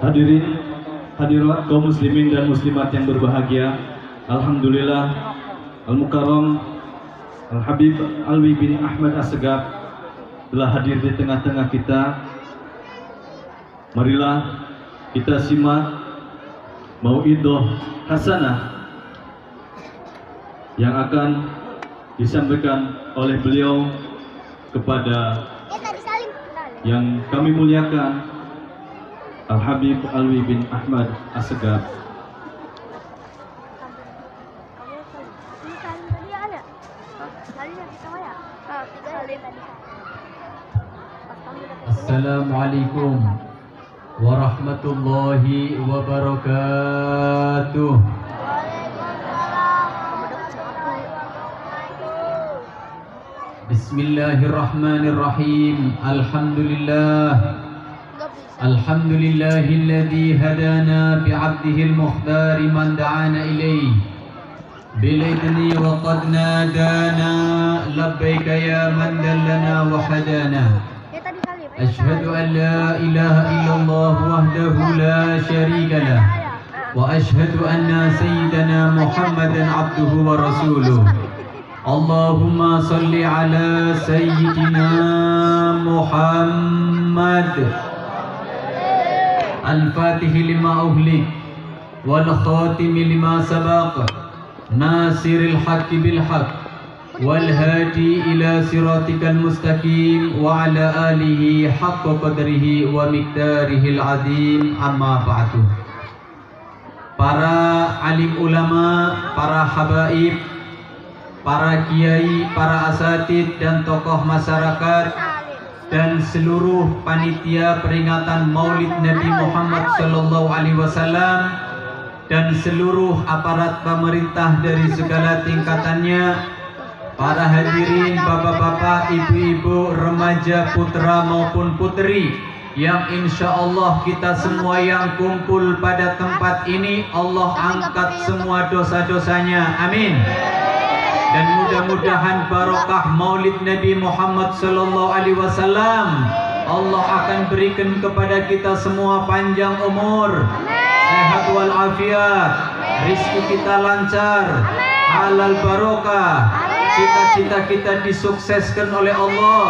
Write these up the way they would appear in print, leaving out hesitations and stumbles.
Hadirin, hadirat kaum muslimin dan muslimat yang berbahagia, alhamdulillah Al-Mukarram Al-Habib Alwi bin Ahmad Assegaf telah hadir di tengah-tengah kita. Marilah kita simak mauidhah hasanah yang akan disampaikan oleh beliau kepada yang kami muliakan Al-Habib Alwi bin Ahmad Assegaf. Assalamualaikum warahmatullahi wabarakatuh. Bismillahirrahmanirrahim. Alhamdulillahilladzi hadana bi'abdihil mukhtar man da'ana ilayhi bilaidni wa qad nadana labbaika ya man dallana wa hadana. Ashhadu an la ilaha illallah wahdahu la syarika lah وأشهد أن سيدنا محمدا عبده ورسوله. اللهم صل على سيدنا محمد الفاتح لما أغلق والخاتم لما سبق ناصر الحق بالحق والهادي إلى صراطك المستقيم وعلى آله حق قدره ومقداره العظيم. أما بعد. Para alim ulama, para habaib, para kiai, para asatid dan tokoh masyarakat dan seluruh panitia peringatan Maulid Nabi Muhammad sallallahu alaihi wasallam dan seluruh aparat pemerintah dari segala tingkatannya, para hadirin bapak-bapak, ibu-ibu, remaja, putra maupun putri yang insya Allah kita semua yang kumpul pada tempat ini Allah angkat semua dosa-dosanya, amin. Dan mudah-mudahan barokah Maulid Nabi Muhammad sallallahu alaihi wasallam Allah akan berikan kepada kita semua panjang umur, sehat walafiat, rizki kita lancar, halal barokah, cita-cita kita disukseskan oleh Allah,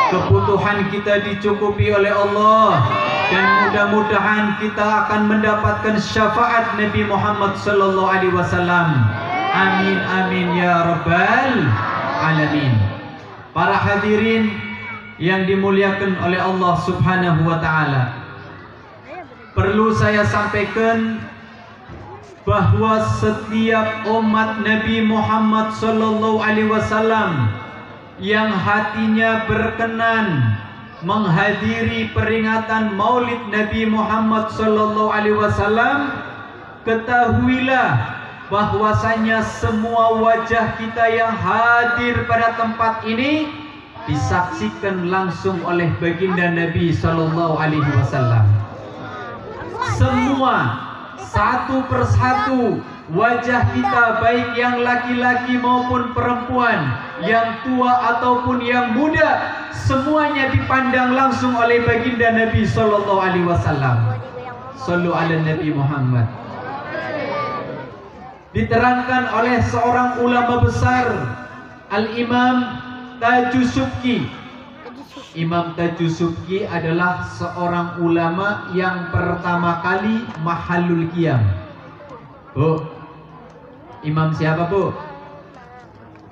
kebutuhan kita dicukupi oleh Allah, dan mudah-mudahan kita akan mendapatkan syafaat Nabi Muhammad sallallahu alaihi wasallam. Amin amin ya rabbal alamin. Para hadirin yang dimuliakan oleh Allah Subhanahu wa taala, perlu saya sampaikan bahwa setiap umat Nabi Muhammad sallallahu alaihi wasallam yang hatinya berkenan menghadiri peringatan Maulid Nabi Muhammad sallallahu alaihi wasallam, ketahuilah bahwasanya semua wajah kita yang hadir pada tempat ini disaksikan langsung oleh baginda Nabi sallallahu alaihi wasallam. Semua satu persatu wajah kita, baik yang laki-laki maupun perempuan, yang tua ataupun yang muda, semuanya dipandang langsung oleh baginda Nabi sallallahu alaihi wasallam. Sallu ala Nabi Muhammad. Diterangkan oleh seorang ulama besar, Al-Imam Tajusubki. Imam Tajusubki adalah seorang ulama yang pertama kali mahalul qiyam. Bu, imam siapa bu?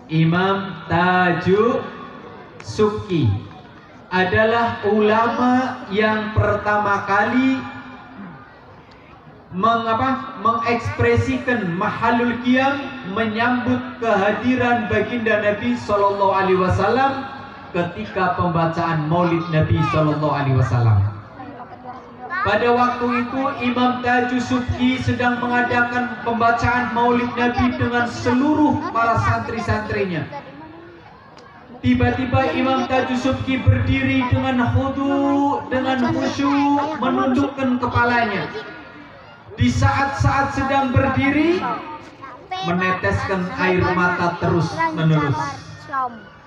Imam Tajusubki adalah ulama yang pertama kali mengekspresikan mahalul qiyam, menyambut kehadiran baginda Nabi sallallahu alaihi wasallam ketika pembacaan Maulid Nabi sallallahu alaihi wasallam. Pada waktu itu Imam Tajusubki sedang mengadakan pembacaan Maulid Nabi dengan seluruh para santri-santrinya. Tiba-tiba Imam Tajusubki berdiri dengan khudu, dengan khusyuk, menundukkan kepalanya. Di saat-saat sedang berdiri, meneteskan air mata terus menerus.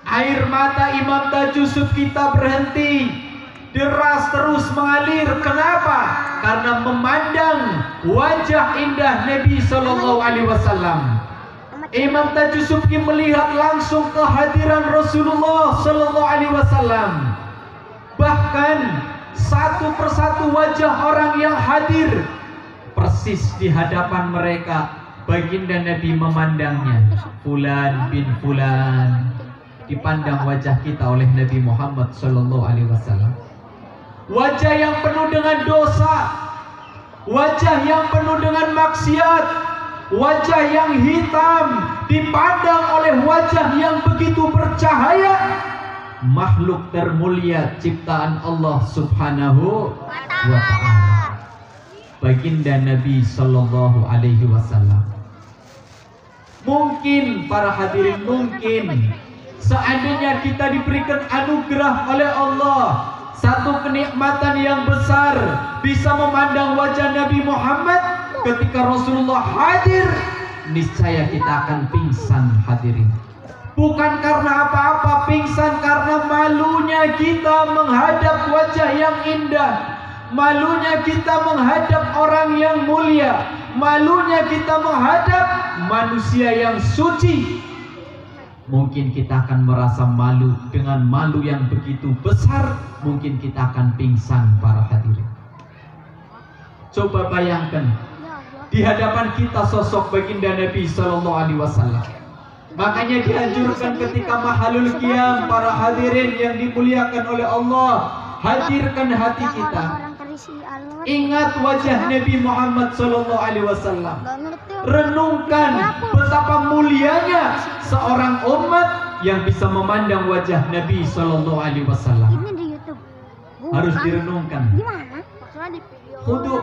Air mata Imam Tajusubki tak berhenti, deras terus mengalir. Kenapa? Karena memandang wajah indah Nabi sallallahu alaihi wasallam. Imam Tajusubki melihat langsung kehadiran Rasulullah sallallahu alaihi wasallam. Bahkan satu persatu wajah orang yang hadir persis di hadapan mereka, baginda Nabi memandangnya. Fulan bin fulan, dipandang wajah kita oleh Nabi Muhammad sallallahu alaihi wasallam. Wajah yang penuh dengan dosa, wajah yang penuh dengan maksiat, wajah yang hitam dipandang oleh wajah yang begitu bercahaya, makhluk termulia ciptaan Allah Subhanahu wa ta'ala, baginda Nabi sallallahu alaihi wasallam. Mungkin para hadirin, mungkin seandainya kita diberikan anugerah oleh Allah, satu kenikmatan yang besar, bisa memandang wajah Nabi Muhammad ketika Rasulullah hadir, niscaya kita akan pingsan hadirin. Bukan karena apa-apa, pingsan karena malunya kita menghadap wajah yang indah, malunya kita menghadap orang yang mulia, malunya kita menghadap manusia yang suci. Mungkin kita akan merasa malu. Dengan malu yang begitu besar, mungkin kita akan pingsan para hadirin. Coba bayangkan, di hadapan kita sosok baginda Nabi Sallallahu Alaihi Wasallam. Makanya dianjurkan ketika mahalul qiyam, para hadirin yang dimuliakan oleh Allah, hadirkan hati kita. Ingat wajah Nabi Muhammad Sallallahu Alaihi Wasallam. Renungkan betapa mulianya seorang umat yang bisa memandang wajah Nabi Sallallahu Alaihi Wasallam. Ini di YouTube. Harus direnungkan. Gimana? Maksudnya di video. Khudu.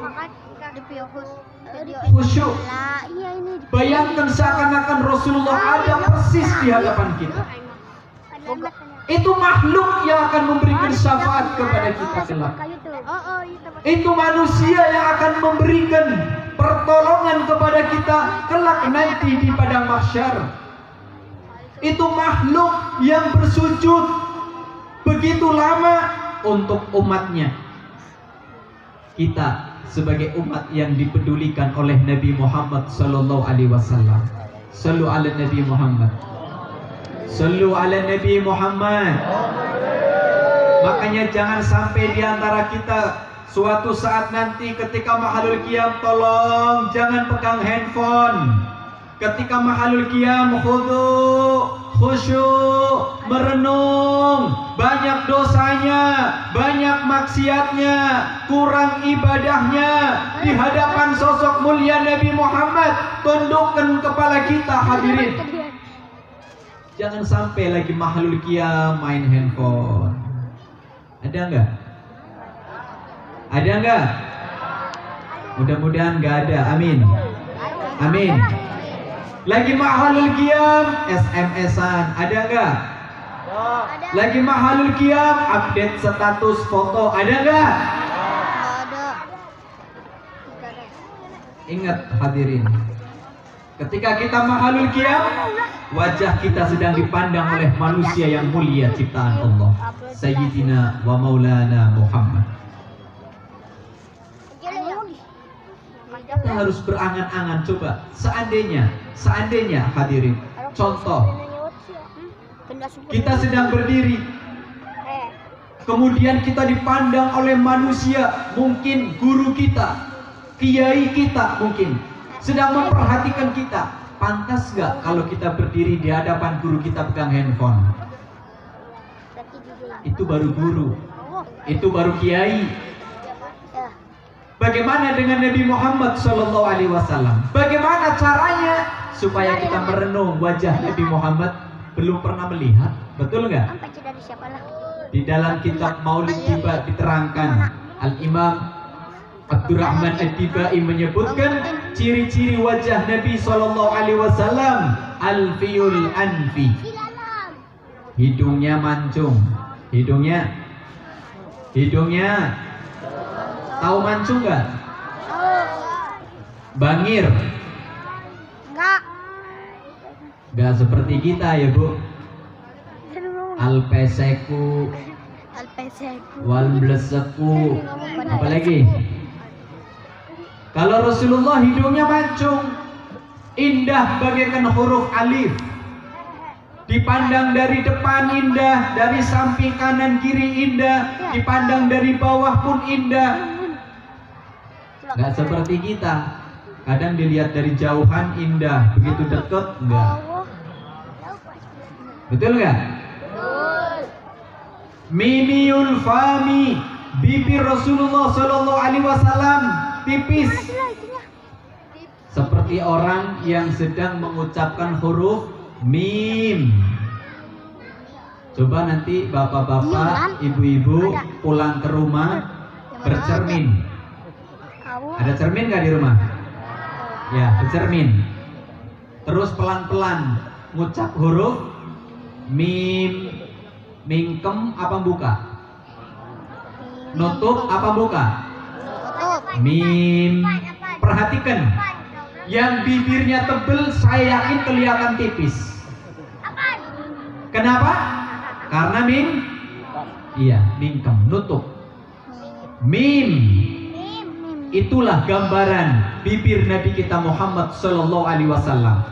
Di video Khusyuk. Lah, iya ini. Bayangkan seakan-akan Rasulullah ada persis di hadapan kita. Itu makhluk yang akan memberikan syafaat kepada kita kelak. Itu manusia yang akan memberikan pertolongan kepada kita kelak nanti di padang mahsyar. Itu makhluk yang bersujud begitu lama untuk umatnya. Kita sebagai umat yang dipedulikan oleh Nabi Muhammad Sallallahu Alaihi Wasallam. Sallu ala Nabi Muhammad. Sallu ala Nabi Muhammad. Makanya jangan sampai di antara kita suatu saat nanti ketika mahalul qiyam, tolong jangan pegang handphone. Ketika mahalul qiyam, khudu, khusyuk, merenung. Banyak dosanya, banyak maksiatnya, kurang ibadahnya. Di hadapan sosok mulia Nabi Muhammad, tundukkan kepala kita hadirin. Jangan sampai lagi mahalul qiyam main handphone. Ada enggak? Ada enggak? Mudah-mudahan enggak ada. Amin. Amin. Lagi mahalul qiyam SMS-an. Ada enggak? Lagi mahalul qiyam update status foto. Ada enggak? Ada. Ingat hadirin, ketika kita mahalul qiyam, wajah kita sedang dipandang oleh manusia yang mulia ciptaan Allah, Sayyidina wa Maulana Muhammad. Kita harus berangan-angan. Coba seandainya hadirin, contoh kita sedang berdiri, kemudian kita dipandang oleh manusia, mungkin guru kita, kiai kita mungkin sedang memperhatikan kita. Pantas gak kalau kita berdiri di hadapan guru kita pegang handphone? Itu baru guru, itu baru kiai. Bagaimana dengan Nabi Muhammad Sallallahu Alaihi Wasallam? Bagaimana caranya supaya kita merenung wajah Nabi Muhammad? Belum pernah melihat, betul nggak? Di dalam kitab Maulid Tiba diterangkan, Al-Imam Abdurrahman At-Tibai menyebutkan ciri-ciri wajah Nabi Sallallahu Alaihi Wasallam, Al-Fiyul Anfi. Hidungnya mancung, hidungnya tahu mancung nggak? Bangir. Nggak seperti kita ya Bu. Alpeseku, walbleseku, apa lagi? Kalau Rasulullah hidungnya mancung, indah bagaikan huruf alif. Dipandang dari depan indah, dari samping kanan kiri indah, dipandang dari bawah pun indah. Nggak seperti kita, kadang dilihat dari jauhan indah, begitu dekat enggak. Betul nggak? Mimiul fami, bibir Rasulullah Sallallahu Alaihi Wasallam tipis, seperti orang yang sedang mengucapkan huruf mim. Coba nanti bapak-bapak, ibu-ibu pulang ke rumah bercermin. Ada cermin nggak di rumah? Ya, bercermin. Terus pelan-pelan ngucap huruf mim. Mingkem apa buka? Nutup apa buka? Mim. Perhatikan, yang bibirnya tebel saya yakin kelihatan tipis. Kenapa? Karena mim. Iya, mingkem, nutup. Mim. Itulah gambaran bibir Nabi kita Muhammad Sallallahu Alaihi Wasallam.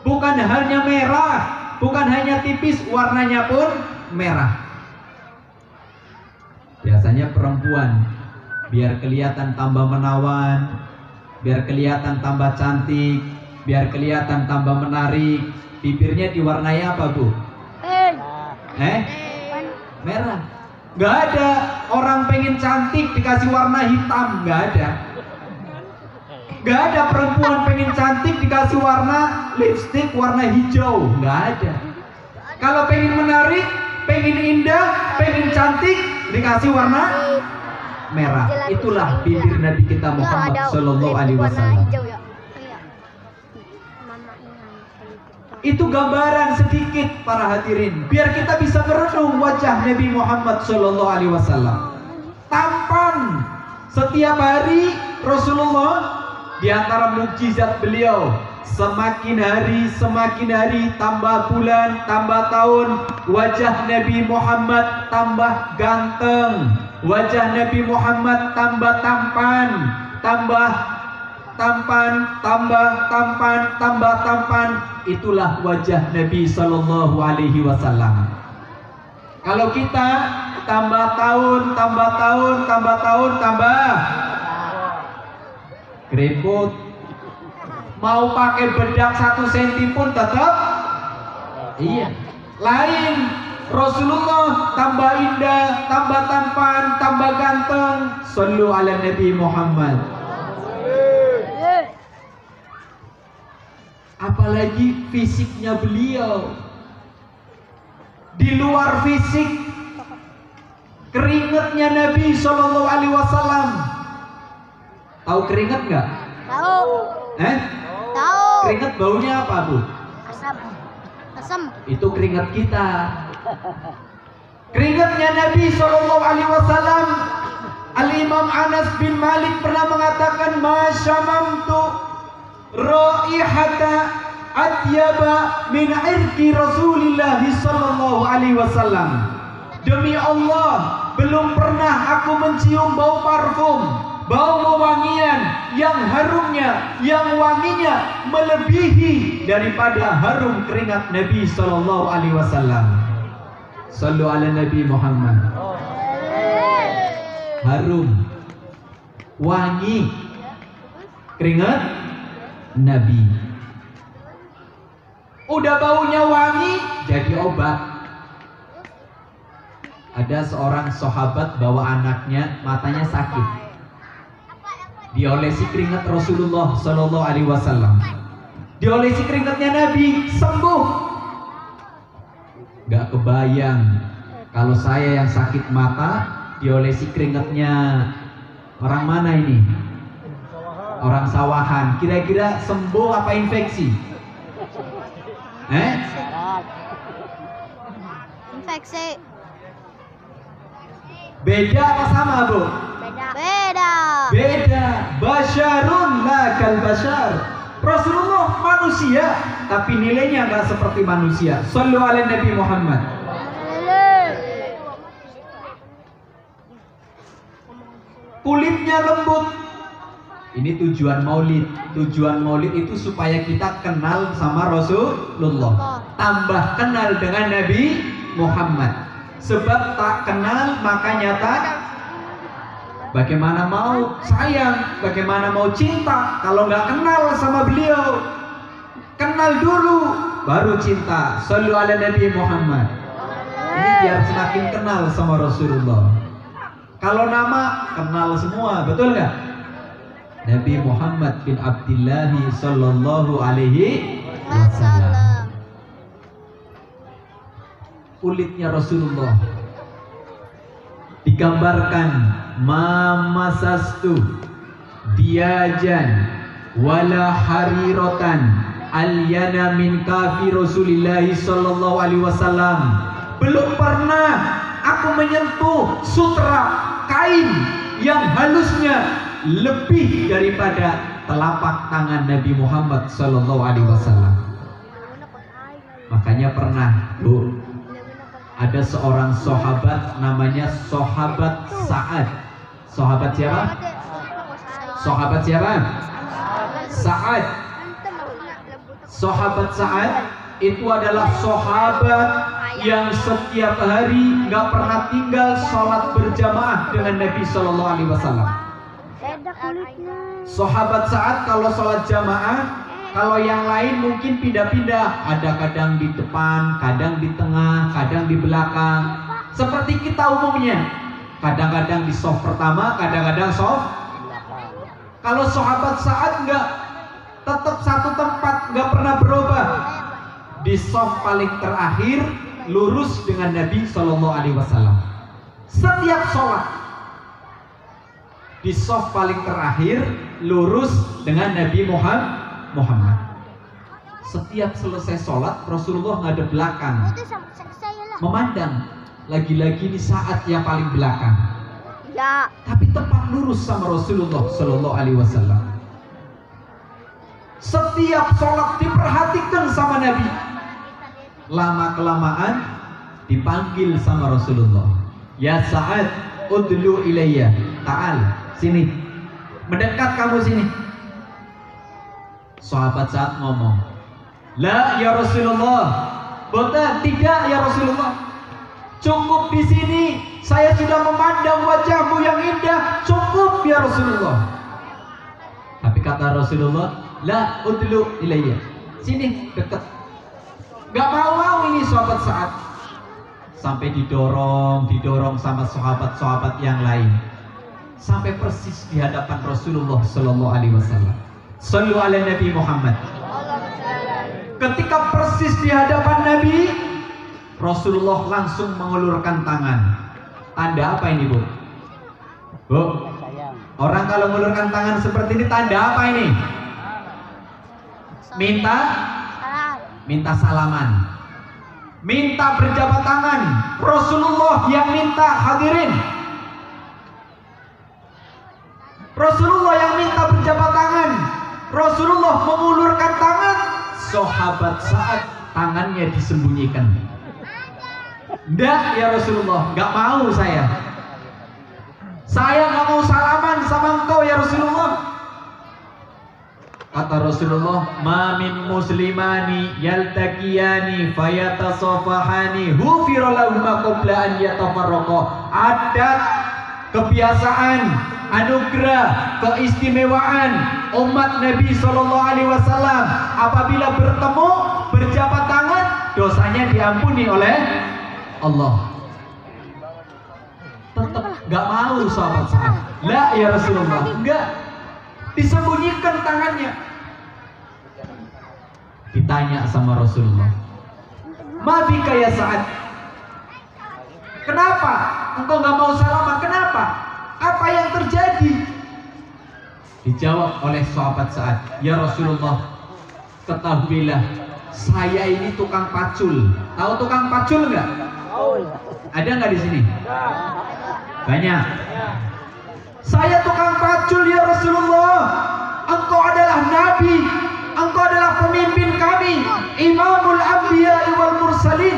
Bukan hanya merah, bukan hanya tipis, warnanya pun merah. Biasanya perempuan biar kelihatan tambah menawan, biar kelihatan tambah cantik, biar kelihatan tambah menarik, bibirnya diwarnai apa, Bu? Merah. Gak ada orang pengen cantik dikasih warna hitam, gak ada. Gak ada perempuan pengen cantik dikasih warna lipstick warna hijau, gak ada. Kalau pengen menarik, pengen indah, pengen cantik, dikasih warna merah. Itulah bibir Nabi kita Muhammad Sallallahu Alaihi Wasallam. Itu gambaran sedikit para hadirin, biar kita bisa merenung wajah Nabi Muhammad Sallallahu Alaihi Wasallam. Tampan setiap hari Rasulullah. Di antara mukjizat beliau, semakin hari tambah bulan, tambah tahun, wajah Nabi Muhammad tambah ganteng, wajah Nabi Muhammad tambah tampan, tambah tampan. Itulah wajah Nabi Sallallahu Alaihi Wasallam. Kalau kita tambah tahun, tambah keriput, mau pakai bedak 1 cm pun tetap iya. Lain, Rasulullah tambah indah, tambah tampan, tambah ganteng. Shallu ala Nabi Muhammad. Apalagi fisiknya beliau. Di luar fisik, keringatnya Nabi Sallallahu Alaihi Wasallam. Tahu keringat nggak? Tahu. Tahu. Keringat baunya apa, Bu? Asam. Itu keringat kita. Keringatnya Nabi Sallallahu Alaihi Wasallam. Al-Imam Anas bin Malik pernah mengatakan, "Ma syamamtu raihata atyaba min irqi Rasulillah Sallallahu Alaihi Wasallam." Demi Allah, belum pernah aku mencium bau parfum, bau wewangian yang harumnya, yang wanginya melebihi daripada harum keringat Nabi Sallallahu Alaihi Wasallam. Sallu ala Nabi Muhammad. Harum, wangi, keringat Nabi. Udah baunya wangi, jadi obat. Ada seorang sahabat bawa anaknya, matanya sakit. Diolesi keringat Rasulullah Sallallahu Alaihi Wasallam. Diolesi keringatnya Nabi, sembuh. Gak kebayang kalau saya yang sakit mata diolesi keringatnya orang mana ini? Orang sawahan. Kira-kira sembuh apa infeksi? Infeksi. Beda apa sama, Bu? Beda. Basyarun la kal basyar. Rasulullah manusia, tapi nilainya nggak seperti manusia. Shallu ala Nabi Muhammad. Kulitnya lembut. Ini tujuan maulid. Tujuan maulid itu supaya kita kenal sama Rasulullah, tambah kenal dengan Nabi Muhammad. Sebab tak kenal maka nyata. Bagaimana mau sayang, bagaimana mau cinta kalau nggak kenal sama beliau? Kenal dulu, baru cinta. Shallu ala Nabi Muhammad. Ini biar semakin kenal sama Rasulullah. Kalau nama kenal semua, betul nggak? Nabi Muhammad bin Abdullah Sallallahu Alaihi Wasallam. Kulitnya Rasulullah digambarkan, mamasastu diajan wala harirotan alyana min kafi Rasulillah Sallallahu Alaihi Wasallam. Belum pernah aku menyentuh sutra kain yang halusnya lebih daripada telapak tangan Nabi Muhammad Sallallahu Alaihi Wasallam. Makanya pernah, Bu, ada seorang sahabat namanya sahabat Sa'ad. Sahabat siapa? Sahabat siapa? Sa'ad. Sahabat Sa'ad itu adalah sahabat yang setiap hari nggak pernah tinggal sholat berjamaah dengan Nabi Shallallahu Alaihi Wasallam. Sahabat Sa'ad kalau sholat jamaah, kalau yang lain mungkin pindah-pindah, ada kadang di depan, kadang di tengah, kadang di belakang. Seperti kita umumnya, kadang-kadang di soft pertama, kadang-kadang soft. Kalau sahabat Sa'ad nggak, tetap satu tempat, nggak pernah berubah. Di soft paling terakhir, lurus dengan Nabi Shallallahu Alaihi Wasallam. Setiap sholat di soft paling terakhir, lurus dengan Nabi Muhammad. Setiap selesai sholat, Rasulullah ngadep belakang, memandang. Lagi-lagi ini saat yang paling belakang. Ya. Tapi tepat lurus sama Rasulullah Shallallahu Alaihi Wasallam. Setiap sholat diperhatikan sama Nabi. Lama kelamaan dipanggil sama Rasulullah. Ya Sa'ad, udlu ilayya. Ta'al, sini. Mendekat kamu sini. Sahabat Sa'ad ngomong, la ya Rasulullah. Betul, tidak ya Rasulullah. Cukup di sini. Saya sudah memandang wajahmu yang indah. Cukup ya Rasulullah. Tapi kata Rasulullah, la udlu ilayya. Sini, dekat. Gak mau ini sahabat Sa'ad. Sampai didorong sama sahabat-sahabat yang lain. Sampai persis di hadapan Rasulullah Sallallahu Alaihi Wasallam. Sallu ala Nabi Muhammad. Ketika persis di hadapan Nabi, Rasulullah langsung mengulurkan tangan. Tanda apa ini, Bu? Bu, orang kalau mengulurkan tangan seperti ini tanda apa ini? Minta salaman, minta berjabat tangan. Rasulullah yang minta, hadirin. Rasulullah yang minta berjabat tangan. Rasulullah mengulurkan tangan. Sahabat Sa'ad tangannya disembunyikan. Nggak ya Rasulullah, nggak mau saya. Saya nggak mau salaman sama engkau ya Rasulullah. Kata Rasulullah, ma min muslimani yaltaqiyani fayatasafahani hufira lahuma qabla an yatafarraqa. Adat, kebiasaan, anugerah, keistimewaan umat Nabi Shallallahu Alaihi Wasallam apabila bertemu berjabat tangan, dosanya diampuni oleh Allah. Tetap nggak mau sahabat Sa'ad. La ya Rasulullah, enggak. Disembunyikan tangannya. Ditanya sama Rasulullah, ma bika ya Sa'ad? Kenapa engkau nggak mau salaman? Kenapa? Apa yang terjadi? Dijawab oleh sahabat Sa'ad, ya Rasulullah, ketahuilah saya ini tukang pacul. Tahu tukang pacul nggak? Ada nggak di sini? Banyak. Saya tukang pacul ya Rasulullah. Engkau adalah Nabi, engkau adalah pemimpin kami, Imamul Anbiya wal Mursalin.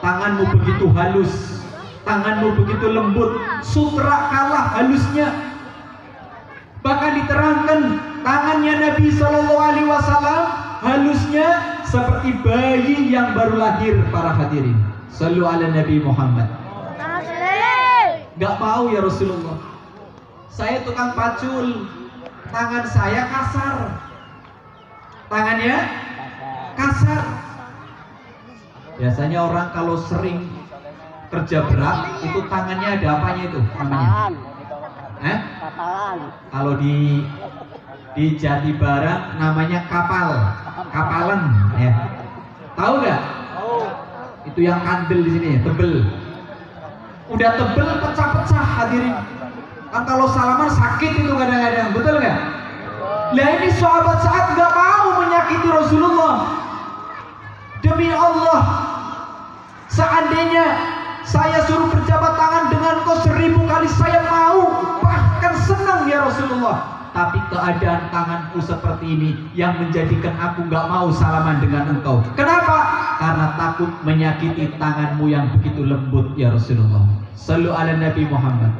Tanganmu begitu halus, tanganmu begitu lembut, sutra kalah halusnya. Bahkan diterangkan tangannya Nabi Shallallahu Alaihi Wasallam halusnya seperti bayi yang baru lahir. Para hadirin, sallu ala Nabi Muhammad. Gak mau ya Rasulullah, saya tukang pacul, tangan saya kasar, tangannya kasar. Biasanya orang kalau sering kerja berat itu tangannya ada apanya itu namanya? Kalau di Jati Barang namanya kapalan ya. Tahu nggak? Itu yang kandel di sini, tebel. Udah tebel pecah-pecah hadirin. Kan kalau salaman sakit itu kadang-kadang, betul nggak? Lah ini sahabat Sa'ad nggak mau menyakiti Rasulullah. Demi Allah, seandainya saya suruh berjabat tangan dengan kau 1000 kali saya mau, bahkan senang ya Rasulullah. Tapi keadaan tanganku seperti ini yang menjadikan aku nggak mau salaman dengan engkau. Kenapa? Karena takut menyakiti tanganmu yang begitu lembut ya Rasulullah. Sallu ala Nabi Muhammad.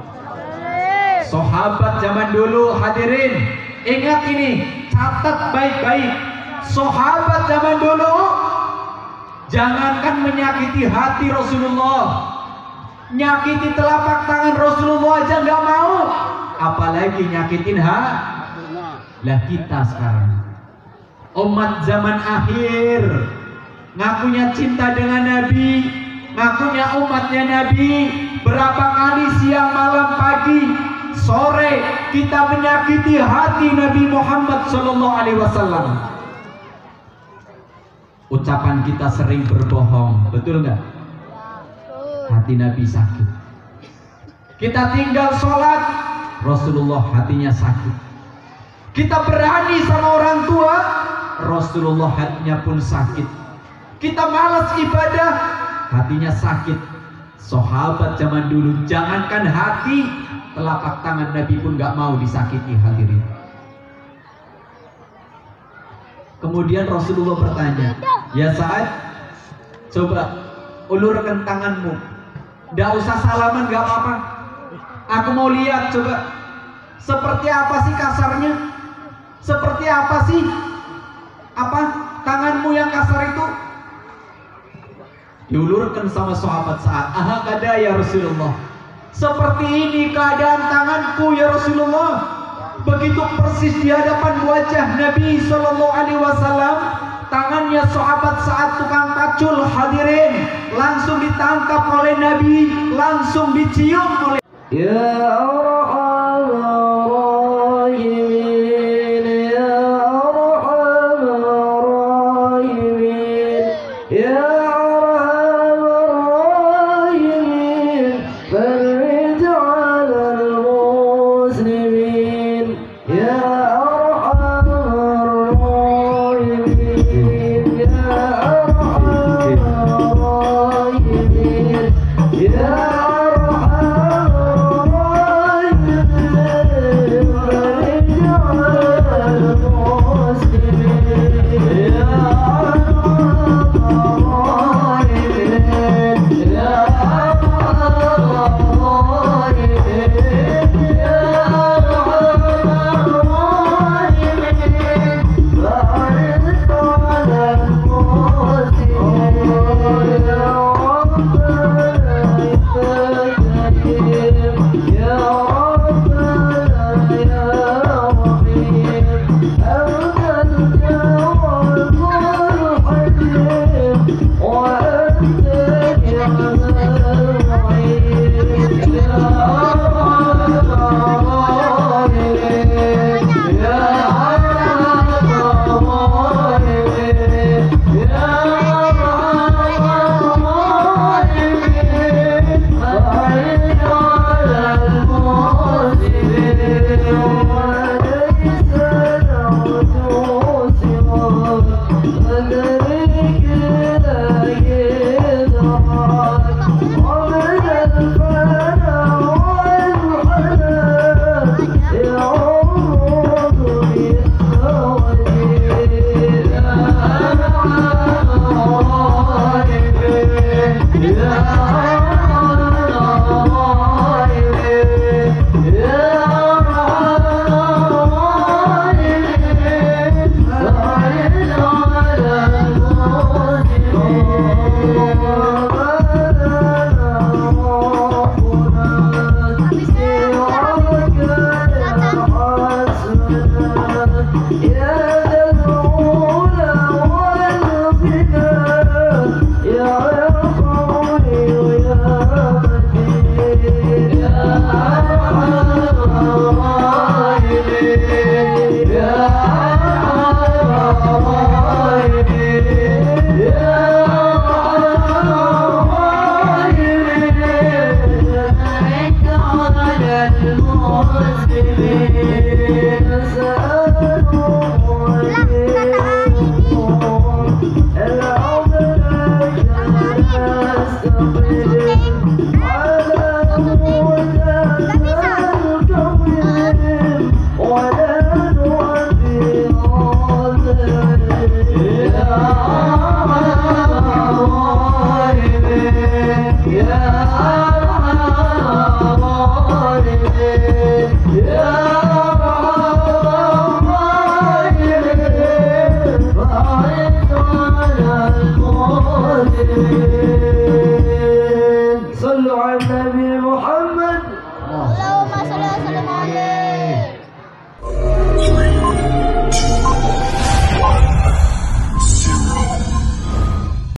sahabat zaman dulu, hadirin, ingat ini, catat baik-baik. Sahabat zaman dulu jangankan menyakiti hati Rasulullah, nyakiti telapak tangan Rasulullah aja nggak mau, apalagi nyakitin lah kita sekarang umat zaman akhir, ngakunya cinta dengan Nabi, ngakunya umatnya Nabi, berapa kali siang malam pagi sore kita menyakiti hati Nabi Muhammad Sallallahu Alaihi Wasallam. Ucapan kita sering berbohong, betul nggak? Hati Nabi sakit. Kita tinggal sholat, Rasulullah hatinya sakit. Kita berani sama orang tua, Rasulullah hatinya pun sakit. Kita malas ibadah, hatinya sakit. Sahabat zaman dulu, jangankan hati, telapak tangan Nabi pun gak mau disakiti, hadirin. Kemudian Rasulullah bertanya, ya Sa'ad, coba ulurkan tanganmu, gak usah salaman, gak apa-apa. Aku mau lihat, coba seperti apa sih kasarnya, seperti apa sih tanganmu yang kasar itu. Diulurkan sama sahabat Sa'ad. Ahakada ya Rasulullah, seperti ini keadaan tanganku ya Rasulullah. Begitu persis di hadapan wajah Nabi Sallallahu Alaihi Wasallam, tangannya sahabat Sa'ad tukang pacul, hadirin, langsung ditangkap oleh Nabi, langsung dicium oleh فرج على المسلمين يا